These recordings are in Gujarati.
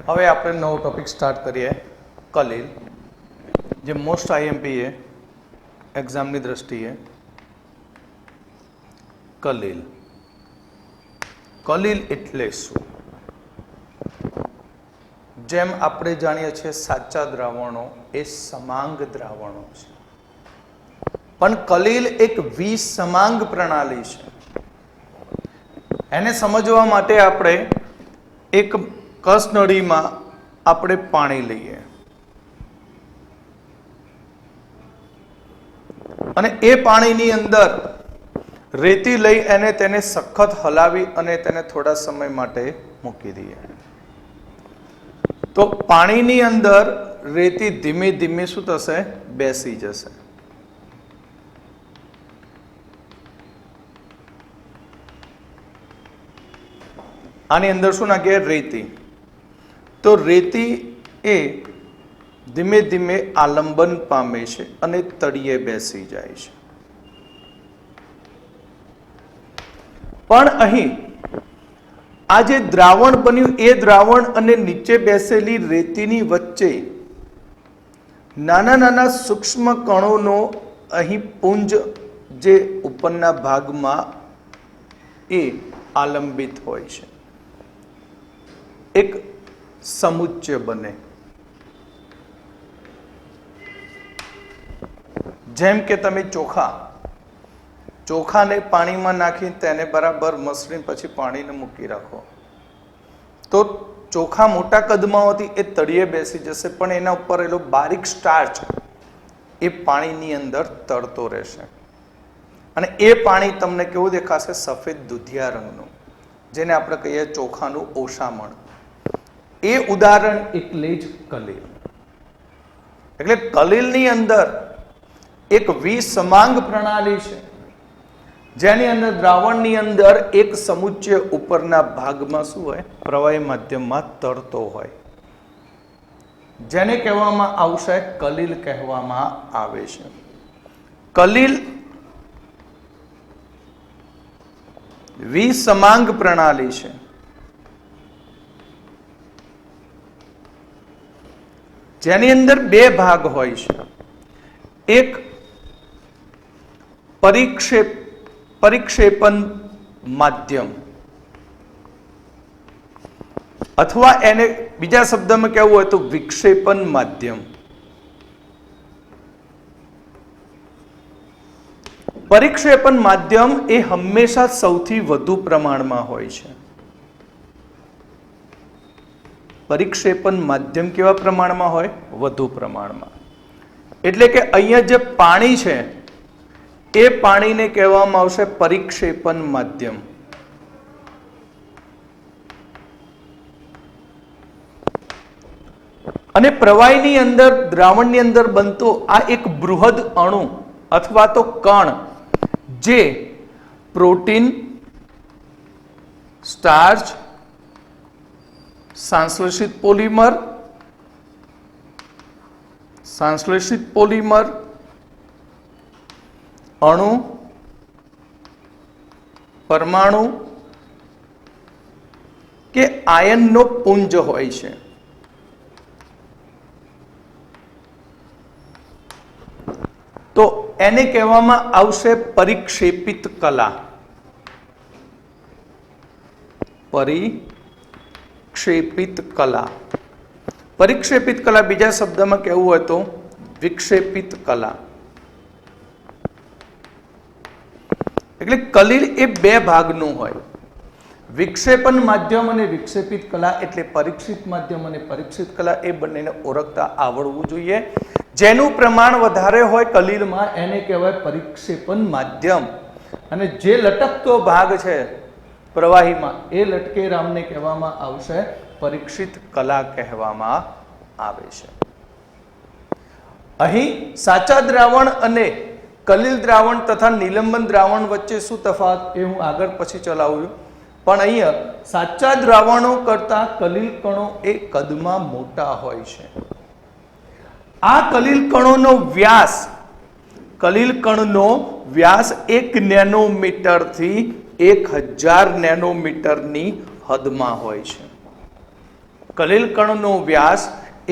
હવે આપણે નવો ટોપિક સ્ટાર્ટ કરીએ કલીલ, જે મોસ્ટ આઈએમપી है એક્ઝામની દ્રષ્ટિએ. કલીલ કલીલ એટલે શું? જેમ આપણે જાણીએ છીએ સાચા દ્રાવણો એ સમાંગ દ્રાવણો છે, પણ કલીલ એક વિસમાંગ પ્રણાલી છે. એને સમજવા માટે આપણે એક કસનળીમાં આપણે પાણી લઈએ અને એ પાણીની અંદર રેતી લઈ અને તેને સખત હલાવી અને તેને થોડા સમય માટે મૂકી દઈએ, તો પાણીની અંદર રેતી ધીમે ધીમે શું થશે? બેસી જશે. આની અંદર શું નાખીએ? રેતી. તો રેતી એ ધીમે ધીમે આલંબન પામે છે અને તળિયે બેસી જાય છે. પણ અહીં આ જે દ્રાવણ બન્યું એ દ્રાવણ અને નીચે બેસેલી રેતીની વચ્ચે નાના નાના સૂક્ષ્મ કણોનો અહીં પુંજ જે ઉપરના ભાગમાં એ આલંબિત હોય છે, એક સમુચ્ચય બને. જેમ કે તમે ચોખાને પાણીમાં નાખીને તેને બરાબર મસળીને પછી પાણીને મૂકી રાખો, તો ચોખા મોટા કદમાં હોતી એ તળિયે બેસી જશે, પણ એના ઉપર એલો બારીક સ્ટાર્ચ એ પાણીની અંદર તરતો રહેશે અને એ પાણી તમને કેવું દેખાશે? સફેદ દૂધિયા રંગનું, જેને આપણે કહીએ ચોખાનું ઓસામણ. એ ઉદાહરણ એટલે જ કલીલ. એટલે કલીલની અંદર એક વિસમાંગ પ્રણાલી છે, જેની અંદર દ્રાવણની અંદર એક સમુચ્ચય ઉપરના ભાગમાં શું હોય? પ્રવાહી માધ્યમમાં તરતો હોય, જેને કહેવામાં આવશે કલીલ કહેવામાં આવે છે. કલીલ વિસમાંગ પ્રણાલી છે. જેની અંદર બે ભાગ હોય છે. એક પરિક્ષેપણ માધ્યમ, અથવા એને બીજા શબ્દમાં કહેવું હોય તો વિક્ષેપણ માધ્યમ. પરિક્ષેપણ માધ્યમ એ હંમેશા સૌથી વધુ પ્રમાણમાં હોય છે. પરિક્ષેપણ માધ્યમ કેવા પ્રમાણમાં હોય? વધુ પ્રમાણમાં. એટલે કે અહીંયા જે પાણી છે એ પાણીને કહેવામાં આવશે પરિક્ષેપણ માધ્યમ. અને પ્રવાહીની અંદર, દ્રાવણની અંદર બનતો આ એક બૃહદ અણુ અથવા તો કણ, જે પ્રોટીન, સ્ટાર્ચ, સંશ્લેષિત પોલિમર, અણુ, પરમાણુ કે આયનનો પુંજ હોય છે. તો એને કહેવામાં આવશે પરિક્ષેપિત કલા. પરિક્ષેપિત કલા. પરિક્ષેપિત કલા બીજા શબ્દમાં કહેવું હોય તો વિક્ષેપિત કલા. એટલે કલીલ એ બે ભાગનું હોય. વિક્ષેપણ માધ્યમ અને વિક્ષેપિત કલા, એટલે પરીક્ષિત માધ્યમ અને પરીક્ષિત કલા, એ બંનેને ઓળખતા આવડવું જોઈએ. જેનું પ્રમાણ વધારે હોય કલીલમાં એને કહેવાય પરિક્ષેપણ માધ્યમ, અને જે લટકતો ભાગ છે પ્રવાહીમાં એ લટકેરામને કહેવામાં આવશે પરીક્ષિત કલા કહેવામાં આવે છે. અહીં સાચા દ્રાવણ અને કલીલ દ્રાવણ તથા નિલંબન દ્રાવણ વચ્ચે શું તફાવત એ હું આગળ પછી ચલાવું, પણ અહીંયા સાચા દ્રાવણો કરતા કલીલ કણો એ કદમાં મોટા હોય છે. આ કલીલ કણોનો વ્યાસ કલીલ કણનો વ્યાસ 1 નેનોમીટરથી 1000 નેનોમીટરની હદમાં હોય છે. કલિલ કણનો વ્યાસ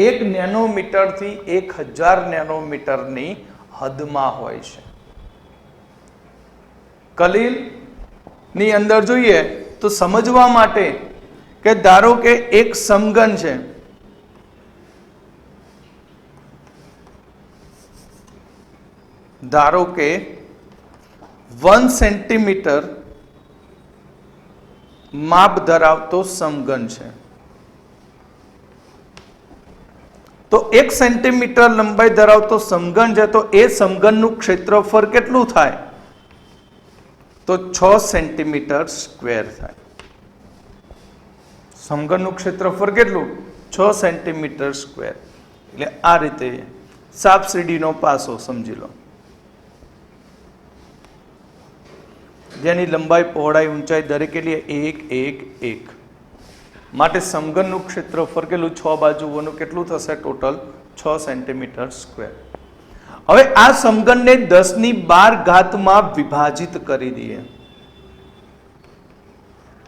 1 નેનોમીટરથી 1000 નેનોમીટરની હદમાં હોય છે. કલિલ ની અંદર જોઈએ તો સમજવા માટે કે ધારો કે એક સમઘન છે, ધારો કે 1 સેન્ટીમીટર માપ ધરાવતો સમઘન છે, તો 1 સેન્ટીમીટર લંબાઈ ધરાવતો સમઘન છે, તો એ સમઘનનું ક્ષેત્રફળ કેટલું થાય? તો 6 સેન્ટીમીટર સ્ક્વેર થાય. સમઘનનું ક્ષેત્રફળ કેટલું? 6 સેન્ટીમીટર સ્ક્વેર. એટલે આ રીતે સાપ સીડીનો પાસો સમજી લો, જેની લંબાઈ, પહોળાઈ, ઊંચાઈ દરેક કેટલી? 1 1 1. માટે સમઘનનું ક્ષેત્રફળ કેટલું? 6 બાજુઓનું કેટલું થશે? Total 6 centimetre square. હવે આ સમઘનને 1012 માં વિભાજિત કરી દઈએ.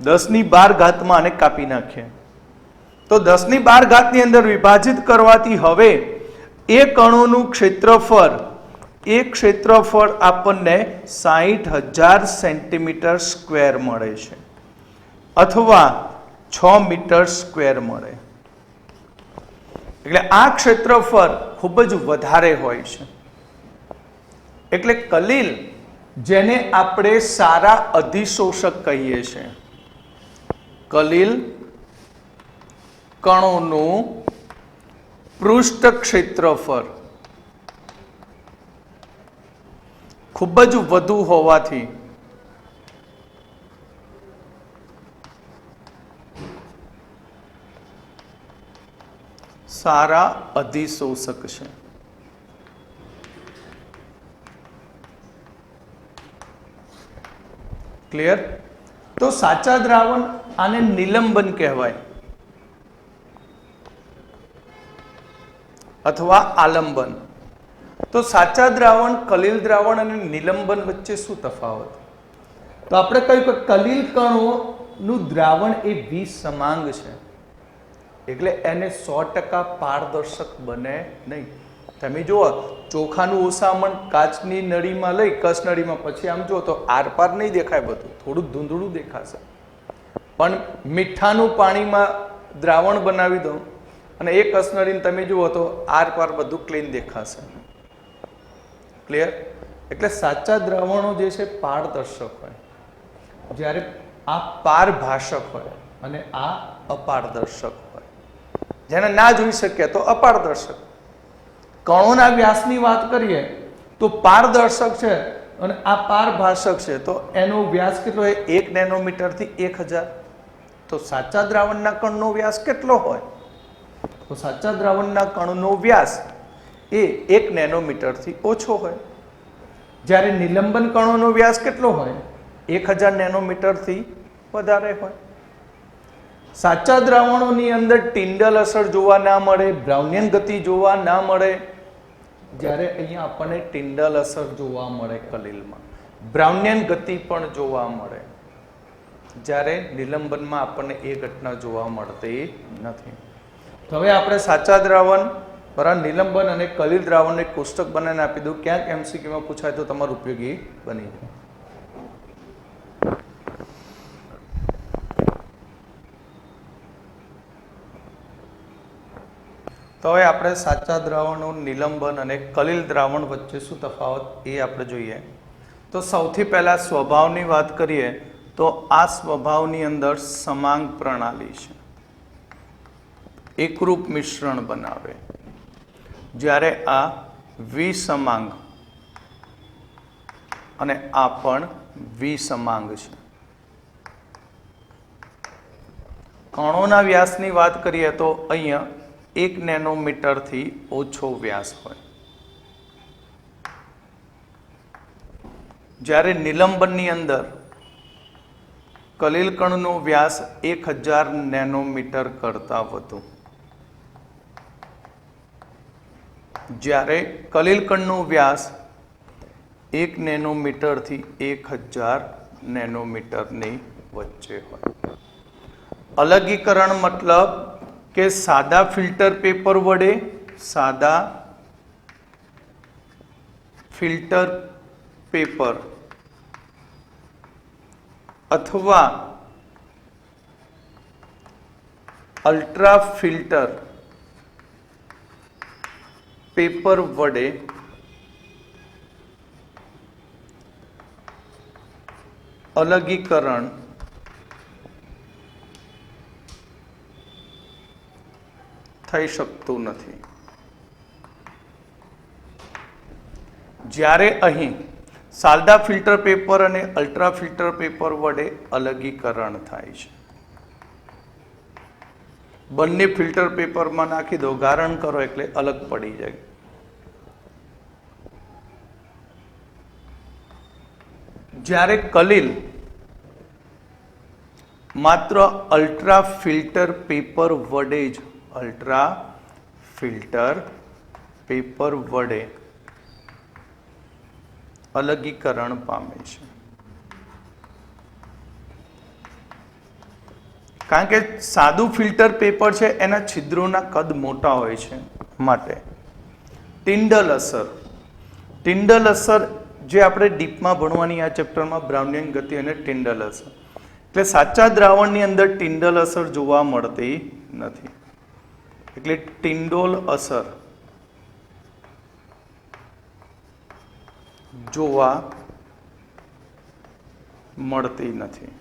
1012 આને કાપી નાખીએ તો 1012 ની અંદર વિભાજિત કરવાથી હવે એ કણોનું ક્ષેત્રફળ આપણને 60,000 સેન્ટીમીટર સ્ક્વેર મળે છે, અથવા 6 મીટર સ્ક્વેર મળે. એટલે આ ક્ષેત્રફળ ખૂબ જ વધારે હોય છે. એટલે કલિલ, જેને આપણે સારા અધિશોષક કહીએ છીએ, કલિલ કણોનું પૃષ્ઠ ક્ષેત્રફળ ખૂબ જ વધુ હોવાથી સારા અધિશોષક છે. ક્લિયર? તો સાચા દ્રાવણ આને નિલંબન કહેવાય અથવા આલંબન. તો સાચા દ્રાવણ, કલિલ દ્રાવણ અને નિલંબન વચ્ચે શું તફાવત? તો આપણે કહ્યું કે કલિલ કણોનું દ્રાવણ એ વિસમાંગ છે, એટલે એને 100% પારદર્શક બને નહીં. તમે જુઓ, ચોખાનું ઓસામણ કાચની નળીમાં લઈ, કસનળીમાં, પછી આમ જુઓ તો આરપાર નહીં દેખાય, બધું થોડું ધૂંધળું દેખાશે. પણ મીઠાનું પાણીમાં દ્રાવણ બનાવી દો અને એ કસનળીને તમે જુઓ તો આરપાર બધું ક્લીન દેખાશે. ક્લિયર? એટલે સાચા દ્રાવણો જે છે પારદર્શક હોય, જ્યારે આ પારભાષક હોય અને આ અપારદર્શક હોય. જેને ના જોઈ શકીએ તો અપારદર્શક. કણોના વ્યાસની વાત કરીએ તો પારદર્શક છે અને આ પારભાષક છે, તો એનો વ્યાસ કેટલો હોય? 1 નેનોમીટરથી 1000. તો સાચા દ્રાવણના કણનો વ્યાસ કેટલો હોય? તો સાચા દ્રાવણના કણનો વ્યાસ એ 1 નેનોમીટરથી ઓછો હોય. જ્યારે નિલંબન કણોનો વ્યાસ કેટલો હોય? 1000 નેનોમીટરથી વધારે હોય. સાચા દ્રાવણોની અંદર ટિન્ડલ અસર જોવા ના મળે, બ્રાઉનિયન ગતિ જોવા ના મળે, જ્યારે અહીંયા આપણને ટિન્ડલ અસર જોવા મળે કલિલમાં. બ્રાઉનિયન ગતિ પણ જોવા મળે, જ્યારે નિલંબનમાં આપણને એ ઘટના જોવા મળતી નથી. તો હવે આપણે સાચા દ્રાવણ, બરાબર, નિલંબન અને કલિલ દ્રાવણને એક કોષ્ટક બનાવીને આપી દઉં. ક્યાંક MCQમાં પૂછાય તો તમારું ઉપયોગી બની જાય. તો હવે આપણે સાચા દ્રાવણો, નિલંબન અને કલિલ દ્રાવણ વચ્ચે શું તફાવત એ આપણે જોઈએ. તો સૌથી પહેલા સ્વભાવની વાત કરીએ તો આ સ્વભાવની અંદર સમાંગ પ્રણાલી છે, એકરૂપ મિશ્રણ બનાવે, જ્યારે આ વિસમાંગ અને આ પણ વિસમાંગ છે. કણોના વ્યાસની વાત કરીએ તો અહીંયા 1 નેનોમીટરથી ઓછો વ્યાસ હોય, જ્યારે નિલંબનની અંદર કલિલ કણનો વ્યાસ 1000 નેનોમીટર કરતાં વધુ, જ્યારે કલિલ કણનો વ્યાસ 1 નેનોમીટરથી 1000 નેનોમીટરની વચ્ચે હોય. અલગીકરણ મતલબ કે સાદા ફિલ્ટર પેપર વડે, સાદા ફિલ્ટર પેપર અથવા અલ્ટ્રા ફિલ્ટર પેપર વડે અલગીકરણ થઈ શકતું નથી. જ્યારે અહીં સાદા ફિલ્ટર પેપર અને અલ્ટ્રા ફિલ્ટર પેપર વડે અલગીકરણ થાય છે. બંને ફિલ્ટર પેપરમાં નાખી દો, ગારણ કરો એટલે અલગ પડી જાય. જ્યારે કલીલ માત્ર અલ્ટ્રા ફિલ્ટર પેપર વડે જ અલગીકરણ પામે છે. કારણ કે સાદું ફિલ્ટર પેપર છે એના છિદ્રોના કદ મોટા હોય છે માટે. ટિન્ડલ અસર જે આપણે ડીપમાં ભણવાની આ ચેપ્ટરમાં બ્રાઉનિયન ગતિ અને ટિન્ડલ અસર, એટલે સાચા દ્રાવણની અંદર ટિન્ડલ અસર જોવા મળતી નથી. એટલે ટિન્ડોલ અસર જોવા મળતી નથી.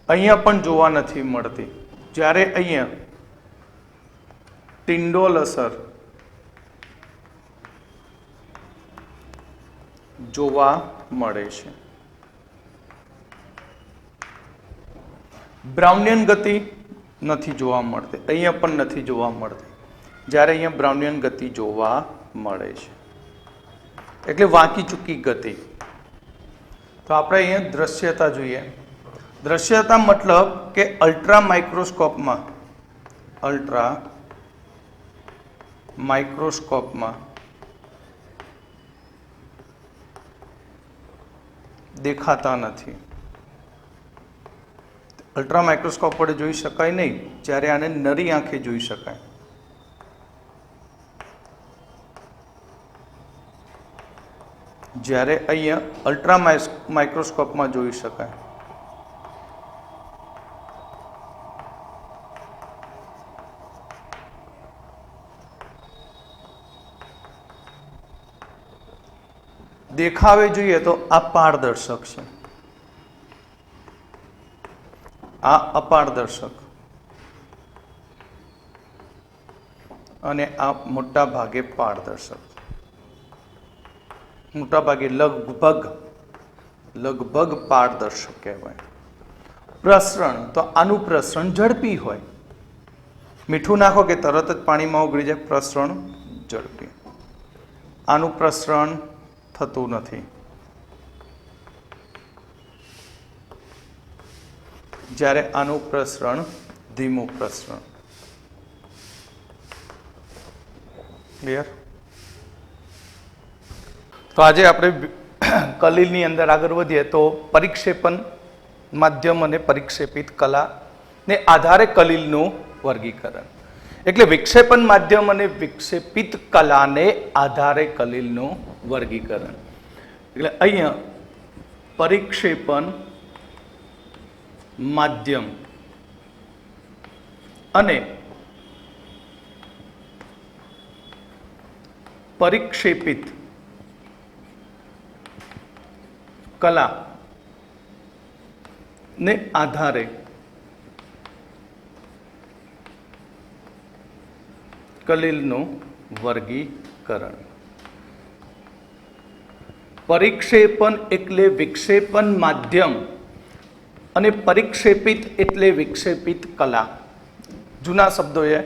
અહીંયા પણ જોવા નથી મળતી. જ્યારે અહીંયા ટિન્ડોલ અસર જોવા મળે છે. બ્રાઉનિયન ગતિ નથી જોવા મળતી, અહીંયા પણ નથી જોવા મળતી. જ્યારે અહીંયા બ્રાઉનિયન ગતિ જોવા મળે છે. એટલે વાંકી ચૂકી ગતિ. તો આપણે અહીંયા દ્રશ્યતા જોઈએ. દ્રશ્યતા મતલબ કે અલ્ટ્રા માઇક્રોસ્કોપમાં દેખાતા નથી. અલ્ટ્રા માઇક્રોસ્કોપ વડે જોઈ શકાય નહીં, જ્યારે આને નરી આંખે જોઈ શકાય. જ્યારે અહીંયા અલ્ટ્રા માઇક્રોસ્કોપમાં જોઈ શકાય. દેખાવે જોઈએ તો આ પારદર્શક છે, આ અપારદર્શક, અને આ મોટા ભાગે પારદર્શક. મોટા ભાગે લગભગ પારદર્શક કહેવાય. પ્રસરણ તો આનું પ્રસરણ ઝડપી હોય. મીઠું નાખો કે તરત જ પાણીમાં ઓગળી જાય. પ્રસરણ ઝડપી. આનું પ્રસરણ થતું નથી. જ્યારે આનું પ્રસરણ ધીમું પ્રસરણ. ક્લિયર? તો આજે આપણે કલીલની અંદર આગળ વધીએ તો પરિક્ષેપણ માધ્યમ અને પરિક્ષેપિત કલા ને આધારે કલીલનું વર્ગીકરણ. એટલે વિક્ષેપણ માધ્યમ અને વિક્ષેપિત કલાને આધારે કલીલનું વર્ગીકરણ. એટલે અહીંયા પરિક્ષેપણ માધ્યમ અને પરિક્ષેપિત કલા ને આધારે કલીલનું વર્ગીકરણ. પરિક્ષેપણ એટલે વિક્ષેપણ માધ્યમ અને પરિક્ષેપિત એટલે વિક્ષેપિત કલા. જૂના શબ્દો એ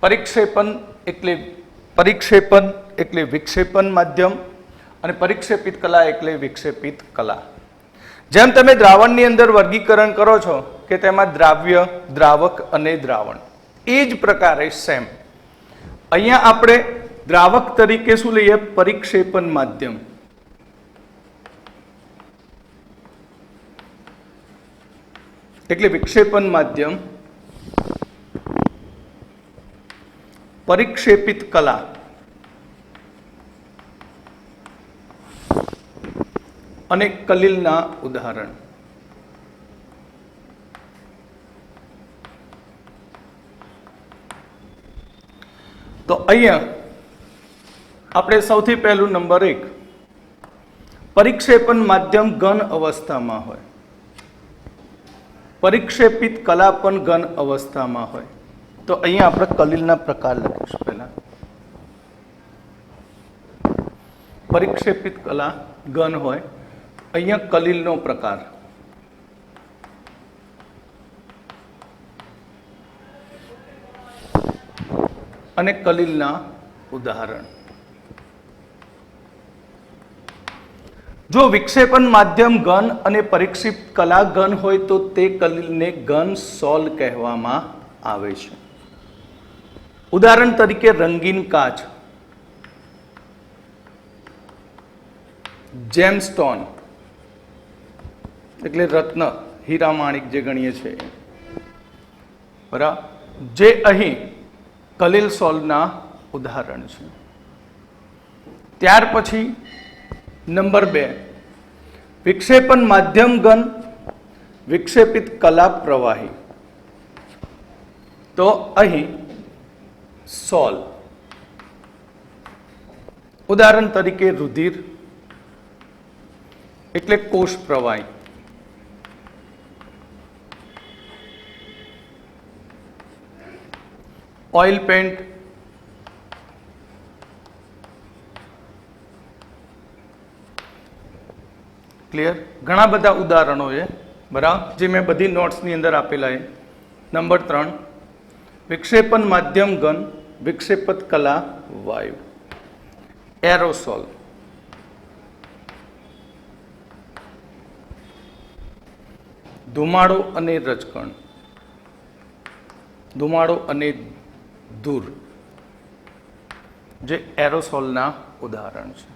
પરિક્ષેપણ એટલે વિક્ષેપણ માધ્યમ અને પરિક્ષેપિત કલા એટલે વિક્ષેપિત કલા. જેમ તમે દ્રાવણની અંદર વર્ગીકરણ કરો છો કે તેમાં દ્રાવ્ય, દ્રાવક અને દ્રાવણ, એ જ પ્રકારે સેમ અહીંયા આપણે દ્રાવક તરીકે શું લઈએ? પરિક્ષેપણ માધ્યમ. એટલે વિક્ષેપણ માધ્યમ परिक्षेपित कला અને કલીલના ઉદાહરણ. તો અહીંયા આપણે સૌથી પહેલું નંબર 1, પરિક્ષેપણ માધ્યમ ઘન અવસ્થામાં હોય, પરિક્ષેપિત કલા પણ ઘન અવસ્થામાં હોય. તો અહીંયા આપણે કલીલના પ્રકાર લખીશું. પહેલા પરિક્ષેપિત કલા ઘન હોય, અહીંયા કલીલનો પ્રકાર. અને કલીલના ઉદાહરણ. જો વિક્ષેપણ માધ્યમ ઘન અને પરિક્ષિપ્ત કલા ઘન હોય તો તે કલીલને ઘન સોલ કહેવામાં આવે છે. ઉદાહરણ તરીકે રંગીન કાચ, જેમસ્ટોન એટલે રત્ન, હીરા માણિક જે ગણીએ છીએ, બરાબર, જે અહીં કલીલ સોલના ઉદાહરણ છે. ત્યાર પછી નંબર 2, વિક્ષેપણ માધ્યમ ઘન, વિક્ષેપિત કલા પ્રવાહી. તો અહીં સોલ. ઉદાહરણ તરીકે રુધિર એટલે કોષ પ્રવાહી, ઓઇલ પેન્ટ, ક્લિયર. ઘણા બધા ઉદાહરણો છે, બરાબર, જે મેં બધી નોટ્સની અંદર આપેલા છે. નંબર 3, વિક્ષેપણ માધ્યમ ઘન, વિક્ષેપત કલા વાયુ, એરોસોલ. ધુમાડો અને રજકણ, ધુમાડો અને ધૂળ, જે એરોસોલના ઉદાહરણ છે.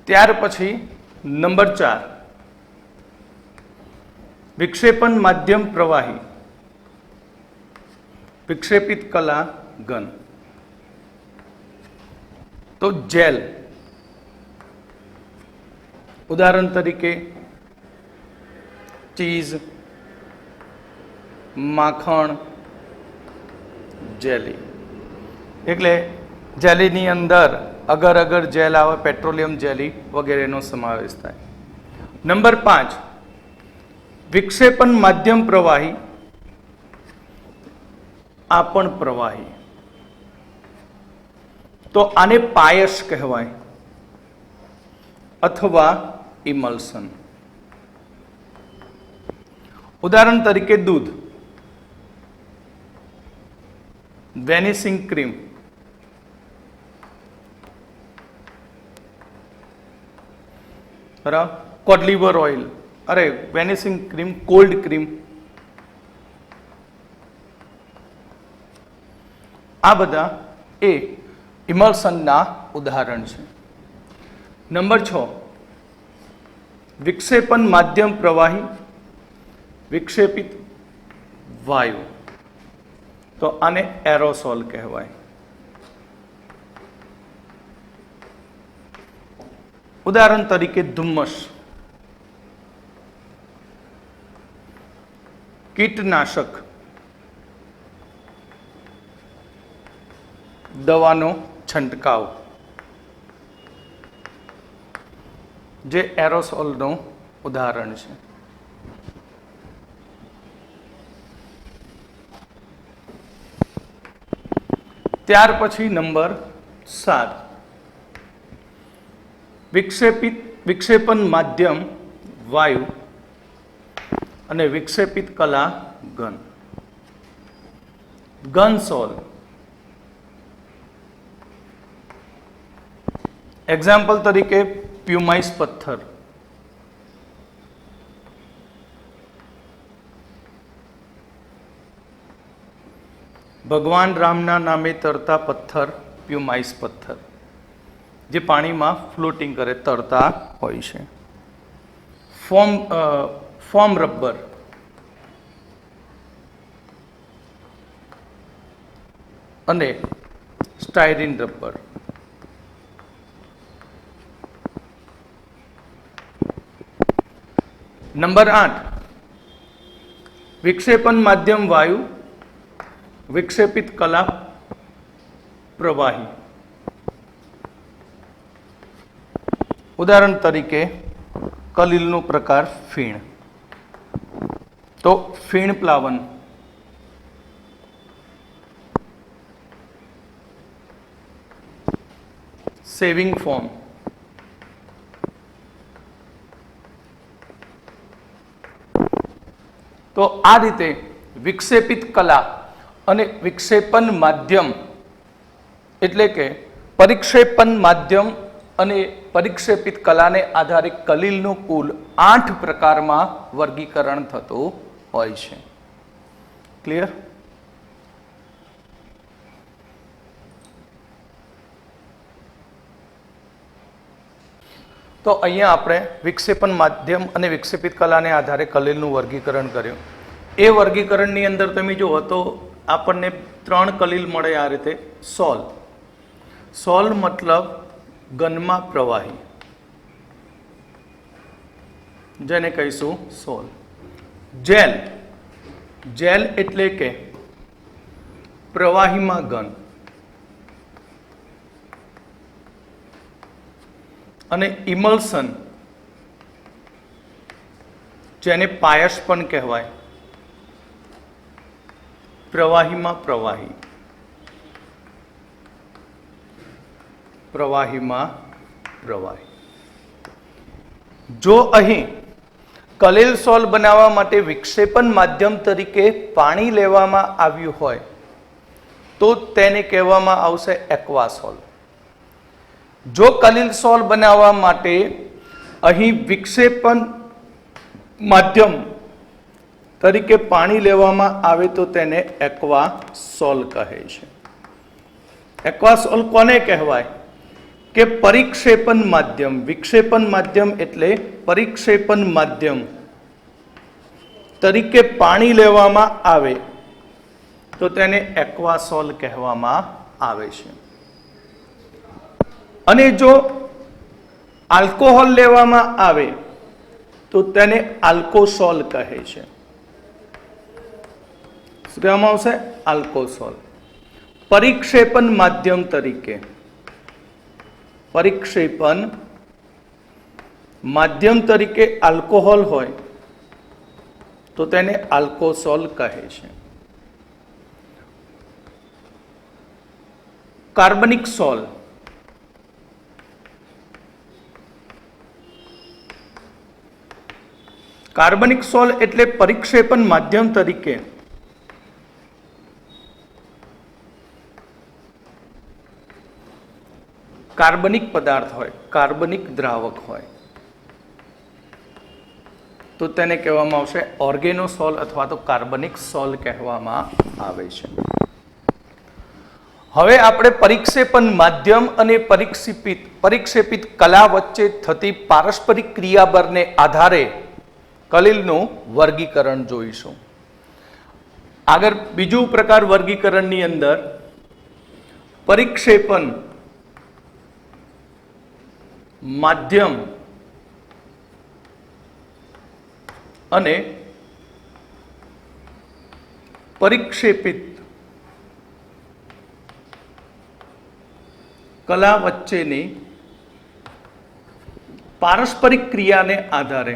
ત્યાર પછી નંબર 4, વિક્ષેપણ માધ્યમ પ્રવાહી, વિક્ષેપિત કલા ઘન. તો જેલ. ઉદાહરણ તરીકે ચીઝ, માખણ, જેલી. એટલે જેલીની અંદર અગર અગર જેલ આવે, પેટ્રોલિયમ જેલી વગેરેનો સમાવેશ થાય. નંબર 5, વિક્ષેપણ માધ્યમ પ્રવાહી, આ પણ પ્રવાહી. તો આને પાયસ કહેવાય અથવા ઇમલ્સન. ઉદાહરણ તરીકે દૂધ, વેનિશિંગ ક્રીમ, બરાબર, કોડ લીવર ઓઇલ, અરે વેનિશિંગ ક્રીમ, કોલ્ડ ક્રીમ. આ બધા એ ઇમલ્સનના ઉદાહરણ છે. નંબર 6, વિક્ષેપણ માધ્યમ પ્રવાહી, વિક્ષેપિત વાયુ. તો આને એરોસોલ કહેવાય. ઉદાહરણ તરીકે ધુમ્મસ, કીટનાશક, દવાનો છંટકાવ, જે એરોસોલનું ઉદાહરણ છે. ત્યાર પછી નંબર 7, વિક્ષેપણ માધ્યમ વાયુ અને વિક્ષેપિત કલા ઘન, ઘનસોલ. એક્ઝામ્પલ તરીકે પ્યુમાઇસ પથ્થર, ભગવાન રામના નામે તરતા પથ્થર પ્યુમાઇસ પથ્થર, જે પાણીમાં ફ્લોટિંગ કરે, તરતા હોય છે. ફોમ રબર, અને સ્ટાયરીન રબર. નંબર 8, વિક્ષેપન માધ્યમ વાયુ, વિક્ષેપિત કલા પ્રવાહી. ઉદાહરણ તરીકે કલીલનું પ્રકાર ફીણ. તો ફીણ પ્લાવન, સેવિંગ ફોમ, તો આ રીતે વિક્ષેપિત કલા અને વિક્ષેપન માધ્યમ એટલે કે પરિક્ષેપન માધ્યમ અને પરિક્ષેપિત કલાને આધારે કલીલનું કુલ 8 પ્રકારમાં વર્ગીકરણ થતું હોય છે. ક્લિયર? તો અહીંયા આપણે વિક્ષેપન માધ્યમ અને વિક્ષેપિત કલાને આધારે કલીલનું વર્ગીકરણ કર્યું. એ વર્ગીકરણની અંદર તમે જુઓ તો આપણને 3 કલીલ મળે આ રીતે. સોલ, સોલ મતલબ ઘનમાં પ્રવાહી, જેને કહીશું સોલ. જેલ, જેલ એટલે કે પ્રવાહીમાં ઘન. અને ઇમલ્સન, જેને પાયસ પણ કહેવાય, પ્રવાહીમાં પ્રવાહી, પ્રવાહીમાં પ્રવાહી. જો અહીં કલીલ સોલ બનાવવા માટે વિક્ષેપન માધ્યમ તરીકે પાણી લેવામાં આવ્યું હોય તો તેને કહેવામાં આવશે એક્વાસોલ. જો કલીલ સોલ બનાવવા માટે અહીં વિક્ષેપન માધ્યમ તરીકે પાણી લેવામાં આવે તો તેને એક્વાસોલ કહે છે. એક્વાસોલ કોને કહેવાય? કે પરિક્ષેપન માધ્યમ, વિક્ષેપન માધ્યમ એટલે પરિક્ષેપન માધ્યમ તરીકે પાણી લેવામાં આવે તો તેને એક્વાસોલ કહેવામાં આવે છે. અને જો આલ્કોહોલ લેવામાં આવે તો તેને આલ્કોસોલ કહે છે. શું કહેવામાં આવશે? આલ્કોસોલ. પરિક્ષેપન માધ્યમ તરીકે, પરિક્ષેપન માધ્યમ તરીકે આલ્કોહોલ હોય તો તેને આલ્કોસોલ કહે છે. કાર્બનિક સોલ, કાર્બનિક સોલ એટલે પરિક્ષેપન માધ્યમ તરીકે કાર્બનિક પદાર્થ હોય, કાર્બનિક દ્રાવક હોય તો તેને કહેવામાં આવશે ઓર્ગેનોસોલ અથવા તો કાર્બનિક સોલ કહેવામાં આવે છે. હવે આપણે પરિક્ષેપન માધ્યમ અને પરિક્ષેપિત કલા વચ્ચે થતી પારસ્પરિક ક્રિયાબળને આધારે કલીલનું વર્ગીકરણ જોઈશું. આગળ બીજું પ્રકાર વર્ગીકરણની અંદર પરિક્ષેપન માધ્યમ અને પરિક્ષેપિત કલા વચ્ચેની પારસ્પરિક ક્રિયાને આધારે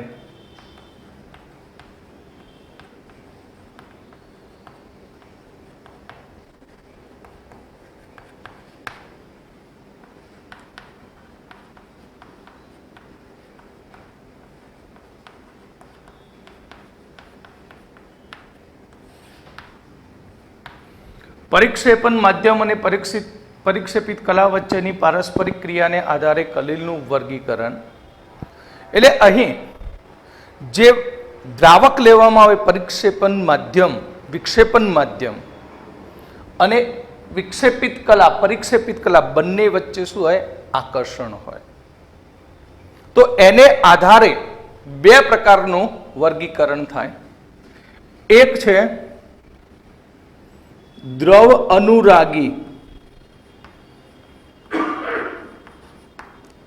પરિક્ષેપન માધ્યમ અને પરિક્ષેપિત કલા વચ્ચેની પારસ્પરિક ક્રિયાને આધારે કલીલનું વર્ગીકરણ. એટલે અહીં જે દ્રાવક લેવામાં આવે પરિક્ષેપન માધ્યમ, વિક્ષેપન માધ્યમ અને વિક્ષેપિત કલા, પરિક્ષેપિત કલા બંને વચ્ચે શું હોય? આકર્ષણ હોય. તો એને આધારે બે પ્રકારનું વર્ગીકરણ થાય. એક છે દ્રવ અનુરાગી,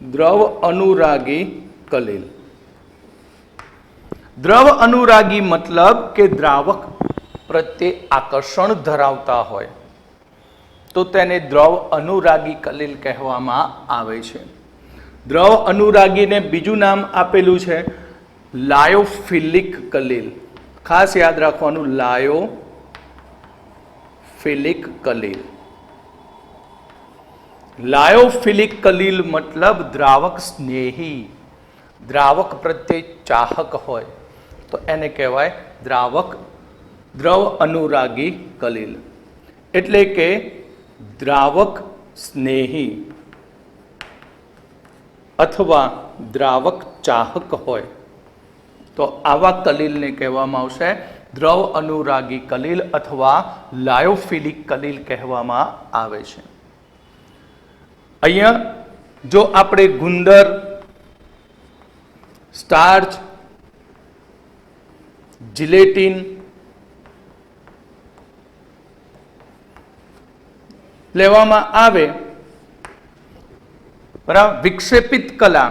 દ્રવ અનુરાગી કલીલ. દ્રવ અનુરાગી મતલબ કે દ્રાવક પ્રત્યે આકર્ષણ ધરાવતા હોય તો તેને દ્રવ અનુરાગી કલીલ કહેવામાં આવે છે. દ્રવ અનુરાગીને બીજું નામ આપેલું છે લાયોફિલિક કલીલ. ખાસ યાદ રાખવાનું, લાયોફિલિક કલીલ. લાયોફિલિક કલીલ મતલબ દ્રાવક સ્નેહી, દ્રાવક પ્રત્યે ચાહક હોય તો એને કહેવાય દ્રવ અનુરાગી કલીલ. એટલે કે દ્રાવક સ્નેહી અથવા દ્રાવક ચાહક હોય તો આવા કલીલને કહેવામાં આવશે દ્રવ અનુરાગી કલીલ અથવા લાયોફિલિક કલીલ કહેવામાં આવે છે. અહીંયા જો આપણે ગુંદર, સ્ટાર્ચ, જિલેટીન લેવામાં આવે, બરાબર, વિક્ષેપિત કલા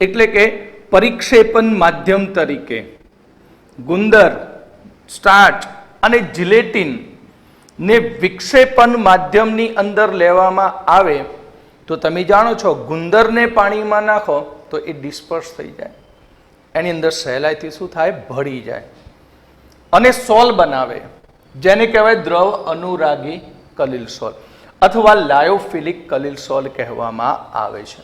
એટલે કે પરિક્ષેપણ માધ્યમ તરીકે ગુંદર, સ્ટાર્ચ અને જિલેટીન ને વિક્ષેપણ માધ્યમની અંદર લેવામાં આવે તો તમે જાણો છો ગુંદરને પાણીમાં નાખો તો એ ડિસ્પર્સ થઈ જાય, એની અંદર સહેલાઈથી શું થાય, ભળી જાય અને સોલ બનાવે જેને કહેવાય દ્રવ અનુરાગી કલીલ સોલ અથવા લાયોફિલિક કલીલ સોલ કહેવામાં આવે છે.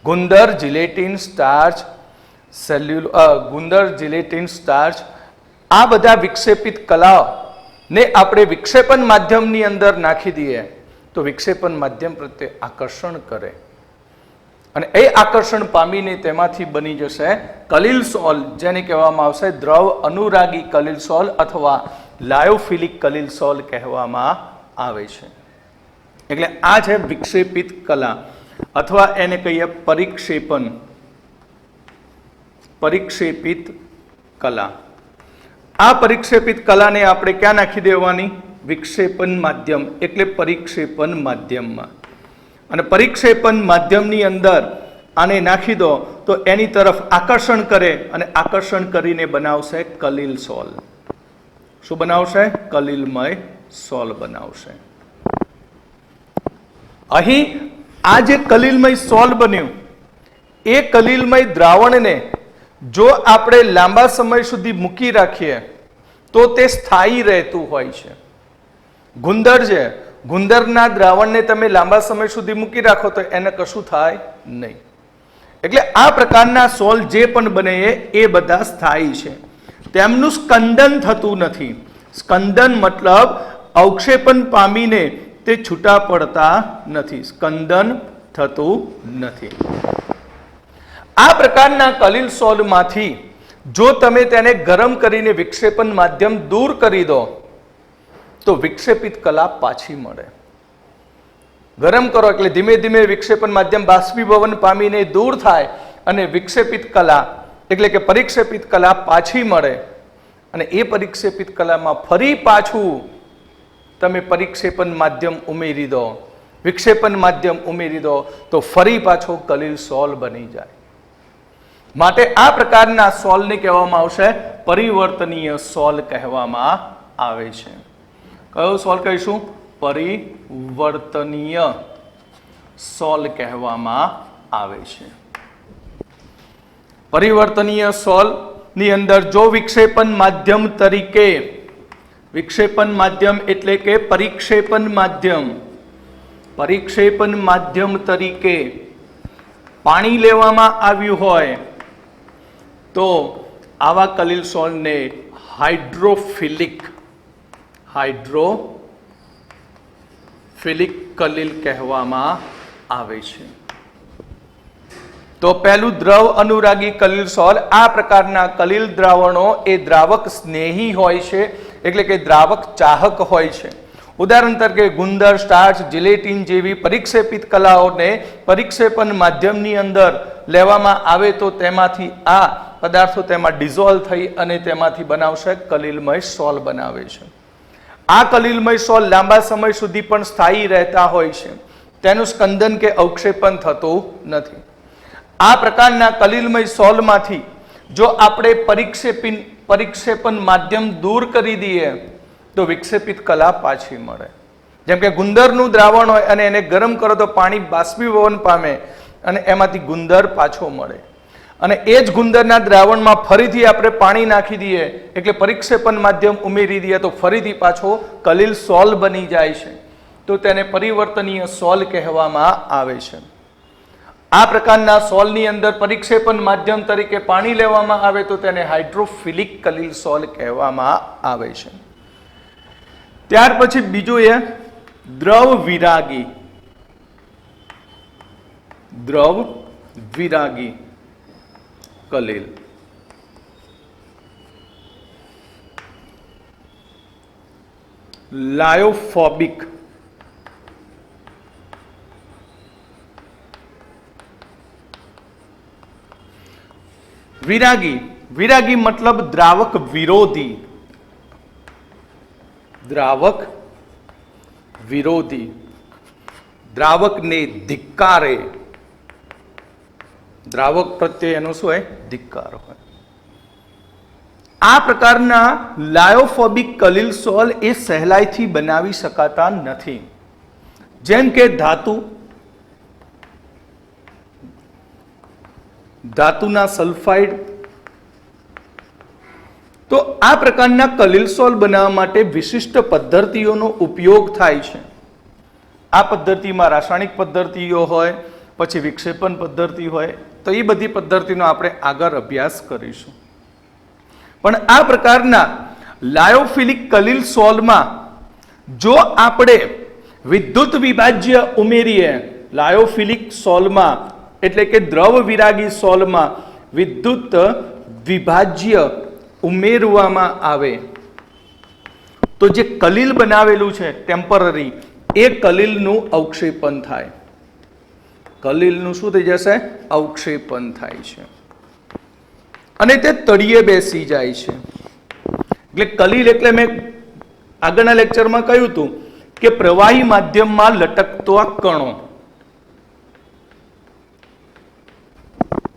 ગુંદર, જિલેટીન, સ્ટાર્ચ, ગુંદર, જિલેટીન, સ્ટાર્ચ આ બધા વિક્ષેપિત કલાઓ ને આપણે વિક્ષેપણ માધ્યમની અંદર નાખી દઈએ તો વિક્ષેપણ માધ્યમ પ્રત્યે આકર્ષણ કરે અને એ આકર્ષણ પામીને તેમાંથી બની જશે કલીલ સોલ જેને કહેવામાં આવશે દ્રવ અનુરાગી કલીલ સોલ અથવા લાયોફિલિક કલીલ સોલ કહેવામાં આવે છે. એટલે આ છે વિક્ષેપિત કલા અથવા એને કહીએ પરિક્ષેપણ, પરિક્ષેપિત કલા. આ પરિક્ષેપિત કલાને આપણે ક્યાં નાખી દેવાની, વિક્ષેપણ માધ્યમ એટલે પરિક્ષેપણ માધ્યમમાં. અને પરિક્ષેપણ માધ્યમની અંદર આને નાખી દો તો એની તરફ આકર્ષણ કરે અને આકર્ષણ કરીને બનાવશે કલીલ સોલ. શું બનાવશે, કલીલમય સોલ બનાવશે. અહીં આ જે કલીલમય સોલ બન્યું એ કલીલમય દ્રાવણને જો આપણે લાંબા સમય સુધી મૂકી રાખીએ તો તે સ્થાયી રહેતું હોય છે. ગુંદર છે, ગુંદરના દ્રાવણને તમે લાંબા સમય સુધી મૂકી રાખો તો એને કશું થાય નહીં. એટલે આ પ્રકારના સોલ જે પણ બને એ બધા સ્થાયી છે, તેમનું સ્કંદન થતું નથી. સ્કંદન મતલબ અવક્ષેપણ પામીને તે છૂટા પડતા નથી, સ્કંદન થતું નથી. આ પ્રકારના કલીલ સોલમાંથી જો તમે તેને ગરમ કરીને વિક્ષેપણ માધ્યમ દૂર કરી દો તો વિક્ષેપિત કલા પાછી મળે. ગરમ કરો એટલે ધીમે ધીમે વિક્ષેપણ માધ્યમ બાષ્પીભવન પામીને દૂર થાય અને વિક્ષેપિત કલા એટલે કે પરિક્ષેપિત કલા પાછી મળે અને એ પરિક્ષેપિત કલામાં ફરી પાછું તમે પરિક્ષેપણ માધ્યમ ઉમેરી દો, વિક્ષેપણ માધ્યમ ઉમેરી દો તો ફરી પાછો કલીલ સોલ બની જાય. માટે આ પ્રકારના સોલને કહેવામાં આવશે પરિવર્તનીય સોલ કહેવામાં આવે છે. કયો સોલ કહીશું, પરિવર્તનીય સોલ કહેવામાં આવે છે. પરિવર્તનીય સોલ ની અંદર જો વિક્ષેપણ માધ્યમ તરીકે, વિક્ષેપણ માધ્યમ એટલે કે પરિક્ષેપણ માધ્યમ, પરિક્ષેપણ માધ્યમ તરીકે પાણી લેવામાં આવ્યું હોય તો આવા કલીલ સોલને હાઇડ્રોફિલિક, હાઇડ્રોફિલિક કલીલ કહેવામાં આવે છે. તો પહેલું દ્રવ અનુરાગી કલીલ સોલ, આ પ્રકારના કલીલ દ્રાવણો એ દ્રાવક સ્નેહી હોય છે એટલે કે દ્રાવક ચાહક હોય છે. ઉદાહરણ તરીકે ગુંદર, સ્ટાર્ચ, જિલેટીન જેવી પરિક્ષેપિત કલાઓને પરિક્ષેપણ માધ્યમની અંદર લેવામાં આવે તો તેમાંથી આ પદાર્થો તેમાં ડિઝોલ્વ થઈ અને તેમાંથી બનાવશે કલીલમય સોલ બનાવે છે. આ કલિલમય સોલ લાંબા સમય સુધી પણ સ્થાયી રહેતા હોય છે, તેનું સ્કંદન કે અવક્ષેપન થતું નથી. આ પ્રકારના કલિલમય સોલમાંથી જો આપણે પરિક્ષેપન માધ્યમ દૂર કરી દઈએ તો વિક્ષેપિત કલા પાછી મળે. જેમ કે ગુંદરનું દ્રાવણ હોય અને એને ગરમ કરો તો પાણી બાષ્પીભવન પામે અને એમાંથી ગુંદર પાછો મળે, અને એ જ ગુંદરના દ્રાવણમાં ફરીથી આપણે પાણી નાખી દઈએ એટલે પરિક્ષેપન માધ્યમ ઉમેરી દઈએ તો ફરીથી પાછો કલિલ સોલ બની જાય છે, તો તેને પરિવર્તનીય સોલ કહેવામાં આવે છે. આ પ્રકારના સોલની અંદર પરિક્ષેપન માધ્યમ તરીકે પાણી લેવામાં આવે તો તેને હાઇડ્રોફિલિક કલિલ સોલ કહેવામાં આવે છે. ત્યાર પછી બીજું એ દ્રવ વિરાગી. દ્રવ વિરાગી કલિલ. લાયોફોબિક વિરાગી. વિરાગી મતલબ દ્રાવક વિરોધી. દ્રાવક વિરોધી, દ્રાવકને ધિક્કારે. દ્રાવક પ્રત્યે એનો શું હોય? ધિક્કાર હોય. આ પ્રકારના લાયોફોબિક કલિલ સોલ એ સહેલાઈથી બનાવી શકાતા નથી. જેમ કે ધાતુના સલ્ફાઇડ. તો આ પ્રકારના કલિલ સોલ બનાવવા માટે વિશિષ્ટ પદ્ધતિઓનો ઉપયોગ થાય છે. આ પદ્ધતિમાં રાસાયણિક પદ્ધતિઓ હોય, પછી વિક્ષેપન પદ્ધતિ હોય, તો એ બધી પદ્ધતિનો આપણે આગળ અભ્યાસ કરીશું. પણ આ પ્રકારના લાયોફિલિક કલિલ સોલમાં જો આપણે વિદ્યુત વિભાજ્ય ઉમેરીએ, લાયોફિલિક સોલમાં એટલે કે દ્રવ વિરાગી સોલમાં વિદ્યુત વિભાજ્ય ઉમેરવામાં આવે તો જે કલિલ બનાવેલું છે ટેમ્પરરી, એ કલિલનું અવક્ષેપન થાય. કલિલનું શું થઈ જશે? અવક્ષેપન થાય છે અને તે તળિયે બેસી જાય છે. એટલે કલિલ એટલે મેં આગળના લેક્ચરમાં કહ્યું હતું કે પ્રવાહી માધ્યમમાં લટકતો આ કણો.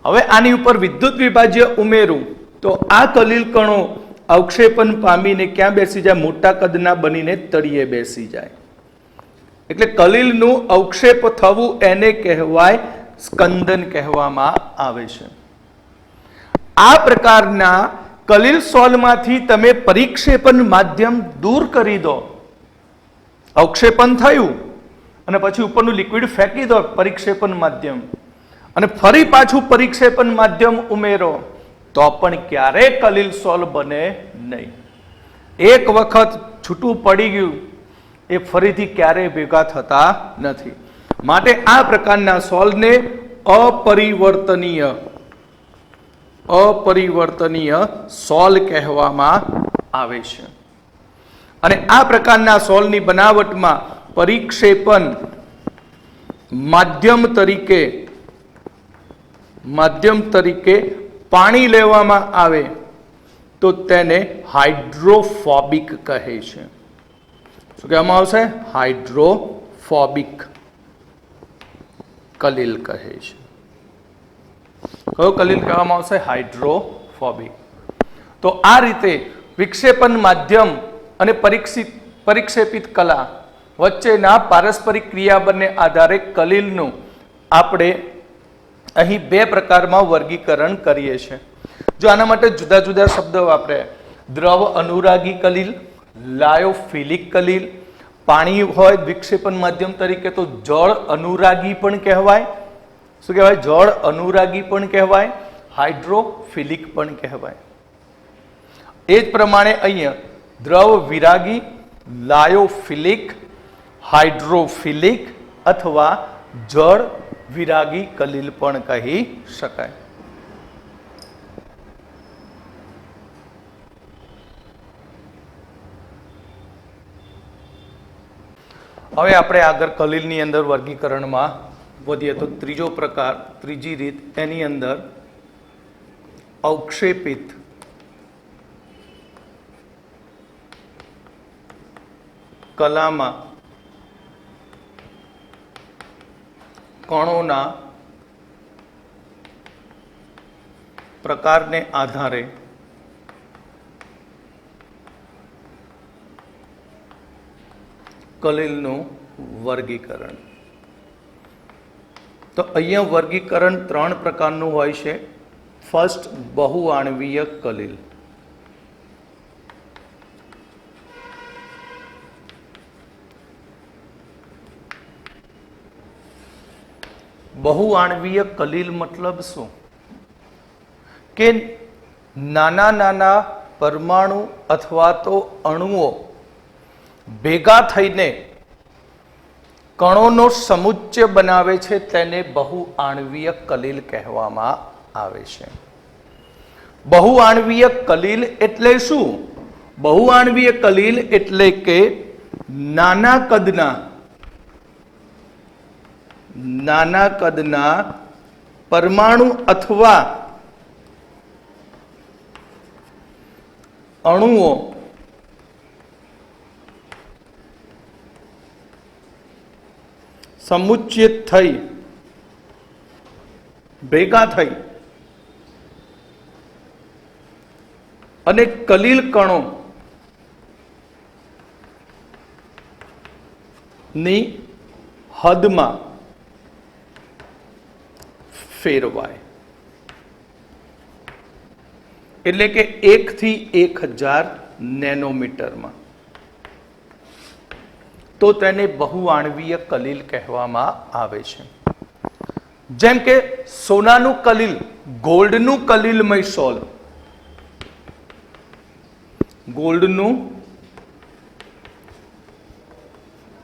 હવે આની ઉપર વિદ્યુત વિભાજ્ય ઉમેરું તો આ કલિલ કણો અવક્ષેપન પામીને ક્યાં બેસી જાય? મોટા કદના બનીને તળિયે બેસી જાય. એટલે કલિલનું અવક્ષેપ થવું એને કહેવાય સ્કંદન કહેવામાં આવે છે. આ પ્રકારના કલિલ સોલમાંથી તમે પરિક્ષેપન માધ્યમ દૂર કરી દો, અવક્ષેપન થયું અને પછી ઉપરનું લિક્વિડ ફેંકી દો પરિક્ષેપન માધ્યમ, અને ફરી પાછું પરિક્ષેપન માધ્યમ ઉમેરો તો પણ ક્યારેય કલિલ સોલ બને નહીં. એક વખત છૂટું પડી ગયું એ ફરીથી ક્યારેય ભેગા થતા નથી. માટે આ પ્રકારના સોલને અપરિવર્તનીય સોલ કહેવામાં આવે છે. અને આ પ્રકારના સોલની બનાવટમાં પરિક્ષેપન માધ્યમ તરીકે પાણી લેવામાં આવે તો તેને હાઇડ્રોફોબિક કહે છે. શું કહેવામાં આવશે? હાઇડ્રોફોબિક કલિલ કહે છે. કયો કલિલ કહેવામાં આવશે? હાઇડ્રોફોબિક. તો આ રીતે વિક્ષેપન માધ્યમ અને પરિક્ષેપિત કલા વચ્ચેના પારસ્પરિક ક્રિયાબળને આધારે કલિલનું આપણે અહીં બે પ્રકારમાં વર્ગીકરણ કરીએ છીએ. જો આના માટે જુદા જુદા શબ્દો વાપરે, દ્રવ અનુરાગી કલિલ, લાયોફિલિક કલિલ, પાણી હોય વિક્ષેપન માધ્યમ તરીકે તો જળ અનુરાગી પણ કહેવાય. શું કહેવાય? જળ અનુરાગી પણ કહેવાય, હાઇડ્રોફિલિક પણ કહેવાય. એ જ પ્રમાણે અહીંયા દ્રવ વિરાગી, લાયોફિલિક, હાઇડ્રોફિલિક અથવા જળ વિરાગી કલિલ પણ કહી શકાય. હવે આપણે આગળ કલિલની અંદર વર્ગીકરણમાં વધીએ તો ત્રીજી રીત એની અંદર અવક્ષેપિત કલામાં કણોના પ્રકારને આધારે કલીલનું વર્ગીકરણ. તો અહીંયા વર્ગીકરણ 3 પ્રકારનું હોય છે. ફર્સ્ટ, બહુઆણવીય કલીલ. બહુઆણવીય કલીલ મતલબ શું? કે નાના નાના પરમાણુ અથવા તો અણુઓ ભેગા થઈને કણોનો સમુચ્ચય બનાવે છે, તેને બહુઆણવીય કલીલ કહેવામાં આવે છે. બહુઆણવીય કલીલ એટલે શું? બહુઆણવીય કલીલ એટલે કે નાના કદના પરમાણુ અથવા અણુઓ સમુચ્ચિત થઈ ભેગા થઈ અને કલીલ કણો ની હદમાં ફેરવાય. એટલે કે 1 થી 1000 નેનોમીટરમાં, તો તેને બહુઆણવીય કલીલ કહેવામાં આવે છે. જેમ કે સોનાનું કલીલ, ગોલ્ડનું કલીલમય સોલ, ગોલ્ડનું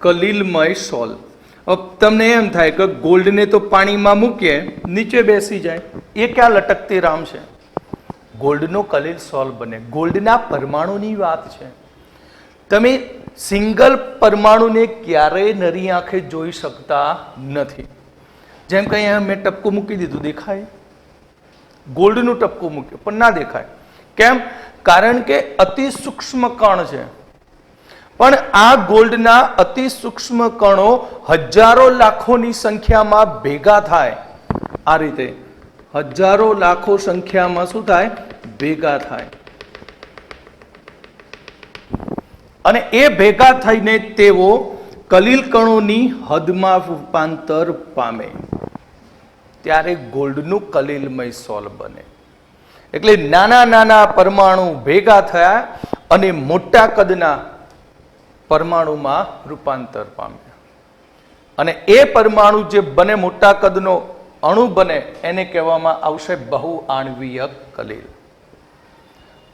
કલીલમય સોલ. તમને એમ થાય કે ગોલ્ડને તો પાણીમાં મૂકીએ નીચે બેસી જાય, એ ક્યાં લટકતી રામ છે? ગોલ્ડનો કલીલ સોલ બને. ગોલ્ડના પરમાણુની વાત છે. તમે સિંગલ પરમાણુને ક્યારેય નરી આંખે જોઈ શકતા નથી. જેમ કે અહીંયા મેં ટપકું મૂકી દીધું, દેખાય? ગોલ્ડનું ટપકું મૂક્યું પણ ના દેખાય. કેમ? કારણ કે અતિ સૂક્ષ્મ કણ છે. પણ આ ગોલ્ડના અતિ સૂક્ષ્મ કણો હજારો લાખોની સંખ્યામાં ભેગા થાય. આ રીતે હજારો લાખો સંખ્યામાં શું થાય? ભેગા થાય. અને એ ભેગા થઈને તેઓ કલીલ કણોની હદમાં રૂપાંતર પામે, ત્યારે ગોલ્ડનું કલીલમય સોલ બને. એટલે નાના નાના પરમાણુ ભેગા થયા અને મોટા કદના પરમાણુમાં રૂપાંતર પામ્યા. અને એ પરમાણુ જે બને, મોટા કદનો અણુ બને, એને કહેવામાં આવશે બહુઆણવીય કલીલ.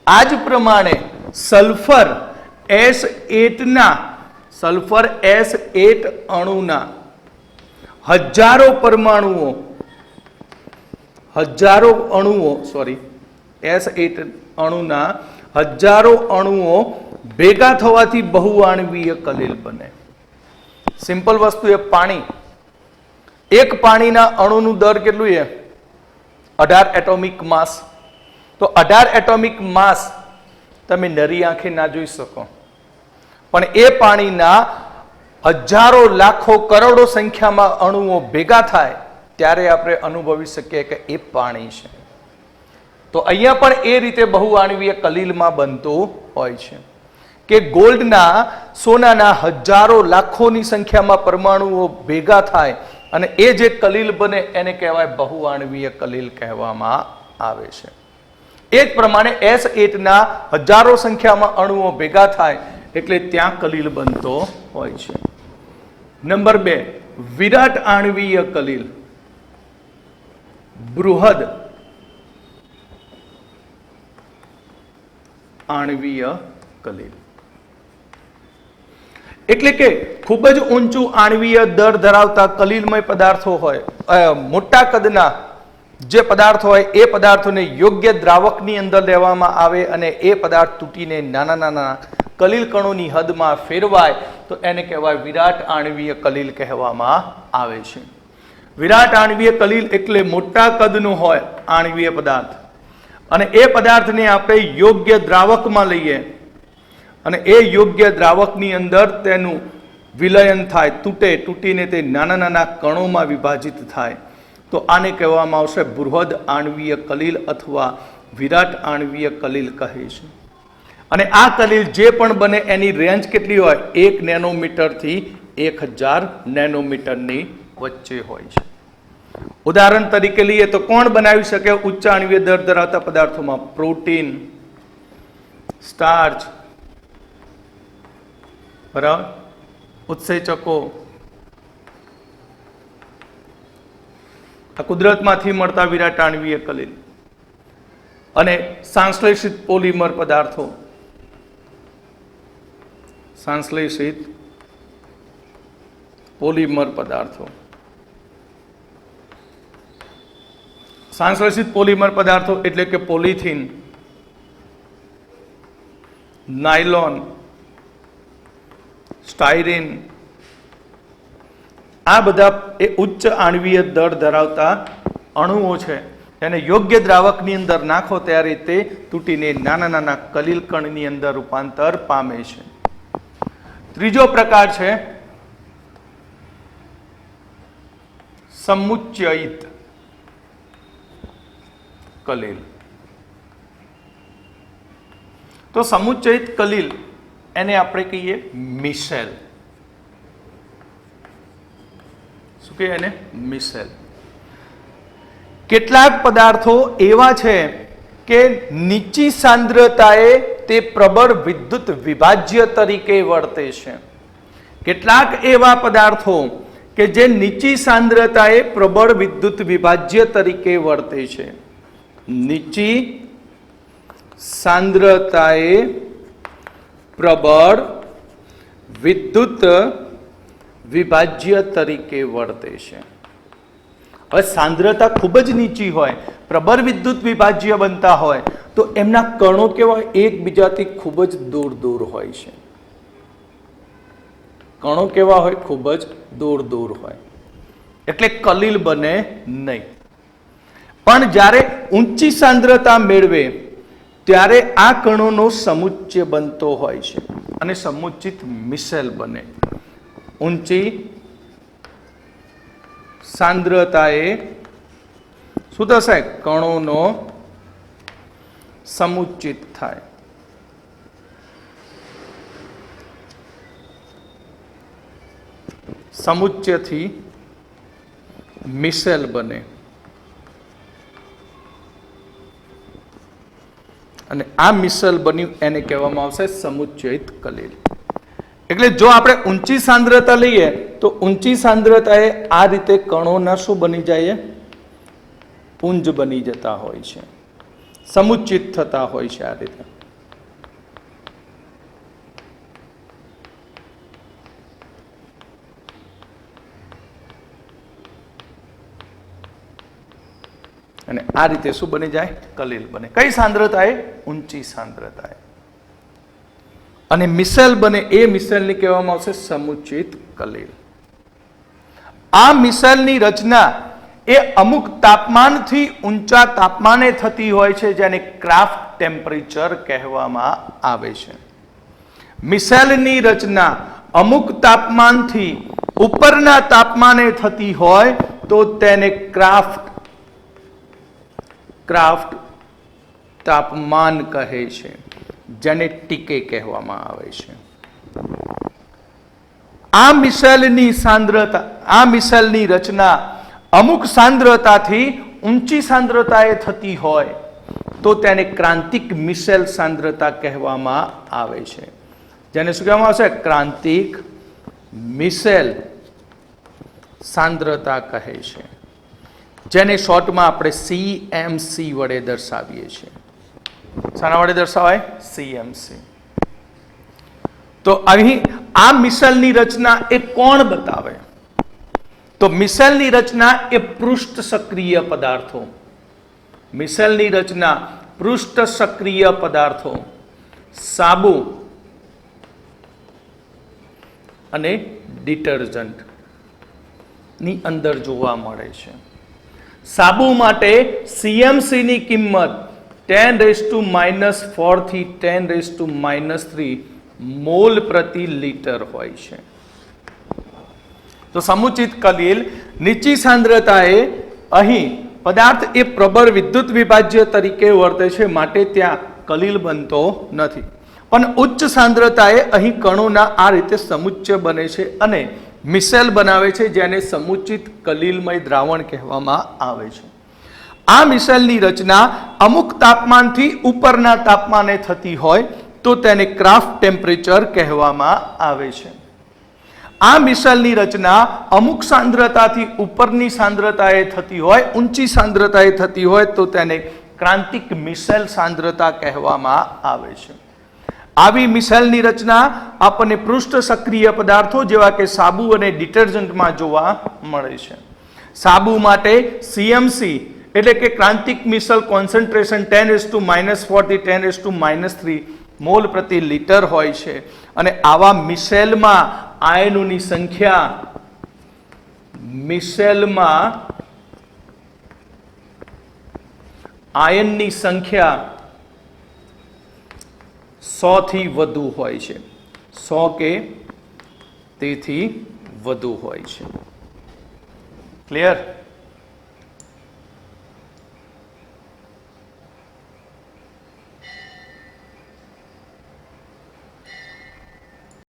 આ જ પ્રમાણે સલ્ફર S8 અણુના હજારો અણુઓ ભેગા થવાથી બહુઆણવીય કલીલ બને. સિમ્પલ વસ્તુ એ પાણી. એક પાણીના અણુનું દર કેટલું છે? 18 એટોમિક માસ. તો 18 એટોમિક માસ તમે નરી આંખે ના જોઈ શકો, પણ એ પાણીના હજારો લાખો કરોડો સંખ્યામાં અણુઓ ભેગા થાય ત્યારે આપણે અનુભવી શકીએ કે એ પાણી છે. તો અહીંયા પણ એ રીતે બહુઆણવીય કલીલમાં બનતું હોય છે કે ગોલ્ડના, સોનાના હજારો લાખોની સંખ્યામાં પરમાણુઓ ભેગા થાય અને એ જે કલીલ બને એને કહેવાય બહુઆણવીય કલીલ કહેવામાં આવે છે. એ જ પ્રમાણે S8 હજારો સંખ્યામાં અણુઓ ભેગા થાય એટલે ત્યાં કલીલ બનતો હોય છે. નંબર 2, વિરાટ આણવીય કલીલ. બૃહદ આણવીય કલીલ એટલે કે ખૂબ જ ઊંચું આણવીય દર ધરાવતા કલીલમય પદાર્થો હોય, મોટા કદના જે પદાર્થો હોય એ પદાર્થોને યોગ્ય દ્રાવકની અંદર લેવામાં આવે અને એ પદાર્થ તૂટીને નાના નાના કલીલ કણોની હદમાં ફેરવાય તો એને કહેવાય વિરાટ આણવીય કલીલ કહેવામાં આવે છે. વિરાટ આણવીય કલીલ એટલે મોટા કદનો હોય આણવીય પદાર્થ અને એ પદાર્થને આપણે યોગ્ય દ્રાવકમાં લઈએ અને એ યોગ્ય દ્રાવકની અંદર તેનું વિલયન થાય, તૂટીને તે નાના નાના કણોમાં વિભાજિત થાય, તો આને કહેવામાં આવશે બૃહદ આણ્વીય કલિલ અથવા વિરાટ આણ્વીય કલિલ કહે છે. અને આ કલિલ જે પણ બને એની રેન્જ કેટલી હોય? 1 નેનોમીટરથી 1000 નેનોમીટરની વચ્ચે હોય છે. ઉદાહરણ તરીકે લઈએ તો કોણ બનાવી શકે ઉચ્ચ આણ્વીય દર ધરાવતા પદાર્થોમાં? પ્રોટીન, સ્ટાર્ચ, બરાબર, ઉત્સેચકો, આ કુદરતમાંથી મળતા વિરાટ આણ્વીય કલિલ, અને સંશ્લેષિત પોલિમર પદાર્થો, સંશ્લેષિત પોલિમર પદાર્થો. સંશ્લેષિત પોલિમર પદાર્થો એટલે કે પોલિથીન, નાયલોન, સ્ટાયરીન, આ બધા એ ઉચ્ચ આણ્વીય દર ધરાવતા અણુઓ છે. એને યોગ્ય દ્રાવકની અંદર નાખો ત્યારે તે તૂટીને નાના નાના કલિલ કણની અંદર રૂપાંતર પામે છે. ત્રીજો પ્રકાર છે સમુચ્ચયિત કલિલ. તો સમુચ્ચયિત કલિલ એને આપણે કહીએ મિસેલ. શું કહીએ એને? મિસેલ. કેટલાક પદાર્થો એવા છે કે નીચી સાંદ્રતાએ તે પ્રબળ વિદ્યુત વિભાજ્ય તરીકે વર્તે છે. કેટલાક એવા પદાર્થો કે જે નીચી સાંદ્રતાએ પ્રબળ વિદ્યુત વિભાજ્ય તરીકે વર્તે છે. નીચી સાંદ્રતાએ પ્રબળ વિદ્યુત વિભાજ્ય તરીકે વર્તે છે. હવે સાંદ્રતા ખૂબ જ નીચી હોય, પ્રબળ વિદ્યુત વિભાજ્ય બનતા હોય તો એમના કણો કેવા હોય? એકબીજાથી ખૂબ જ દૂર દૂર હોય છે. કણો કેવા હોય? ખૂબ જ દૂર દૂર હોય, એટલે કલિલ બને નહીં. પણ જ્યારે ઊંચી સાંદ્રતા મેળવે ત્યારે આ કણોનો સમુચ્ચય બનતો હોય છે અને સમુચ્ચિત મિસેલ બને. ઊંચી સાંદ્રતાએ શું થશે? કણોનો સમુચ્ચિત થાય. સમુચ્ચયથી મિસેલ બને. અને આ મિસેલ બન્યું એને કહેવામાં આવશે સમુચ્ચયિત કલિલ. એટલે જો આપણે ઊંચી સાંદ્રતા લઈએ તો ઊંચી સાંદ્રતાએ આ રીતે કણોના શું બની જાય? પુંજ બની જતા હોય છે, સમુચ્ચિત થતા હોય છે આ રીતે. અને આ રીતે શું બની જાય? કલિલ બને. કઈ સાંદ્રતાએ? ઊંચી સાંદ્રતાએ. અને મિસેલ બને એ મિસેલને કહેવામાં આવશે સમુચ્ચિત કલિલ. આ મિસેલની રચના એ અમુક તાપમાનથી ઊંચા તાપમાને થતી હોય છે, જેને ક્રાફ્ટ ટેમ્પરેચર કહેવામાં આવે છે. મિસેલની રચના અમુક તાપમાનથી ઉપરના તાપમાને થતી હોય તો તેને ક્રાફ્ટ તાપમાન કહે છે, જેને ટીકે કહેવામાં આવે છે. આ મિસેલની રચના અમુક સાંદ્રતાથી ઊંચી સાંદ્રતાએ થતી હોય તો તેને ક્રાંતિક મિસેલ સાંદ્રતા કહેવામાં આવે છે, જેને શું કહેવામાં આવશે? ક્રાંતિક મિસેલ સાંદ્રતા કહે છે, જેને શોર્ટમાં આપણે CMC વડે દર્શાવીએ છીએ. શાના વડે દર્શાવાય? CMC. તો અહીં આ મિસેલની રચના એ કોણ બતાવે? તો મિસેલની રચના એ પૃષ્ઠ સક્રિય પદાર્થો. મિસેલની રચના પૃષ્ઠ સક્રિય પદાર્થો, સાબુ અને ડિટર્જન્ટ ની અંદર જોવા મળે છે. સાબુ માટે CMC ની કિંમત 10⁻⁴ થી 10⁻³ મોલ પ્રતિ લિટર હોય છે. તો સમુચિત કલીલ નીચી સાંદ્રતાએ અહીં પદાર્થ એ પ્રબળ વિદ્યુત વિભાજ્ય તરીકે વર્તે છે, માટે ત્યાં કલીલ બનતો નથી. પણ ઉચ્ચ સાંદ્રતાએ અહીં કણોના આ રીતે સમુચ્ચય બને છે અને મિસેલ બનાવે છે, જેને સમુચિત કલીલમય દ્રાવણ કહેવામાં આવે છે. આ મિસેલની રચના અમુક તાપમાનથી ઉપરના તાપમાને થતી હોય તો તેને ક્રાફ્ટ ટેમ્પરેચર કહેવામાં આવે છે. આ મિસેલની રચના અમુક સાંદ્રતાથી ઉપરની સાંદ્રતાએ થતી હોય, ઊંચી સાંદ્રતાએ થતી હોય તો તેને ક્રાંતિક મિસેલ સાંદ્રતા કહેવામાં આવે છે. આવી મિસેલની રચના આપણને પૃષ્ઠ સક્રિય પદાર્થો જેવા કે સાબુ અને ડિટર્જન્ટમાં જોવા મળે છે. સાબુ માટે CMC એટલે કે ક્રાંતિક મિસેલ કોન્સન્ટ્રેશન 10⁻⁻40 10⁻³ મોલ પ્રતિ લિટર હોય છે અને આવા મિસેલમાં આયનોની સંખ્યા આયનની સંખ્યા 100 થી વધુ હોય છે. 100 કે તેથી વધુ હોય છે. ક્લિયર?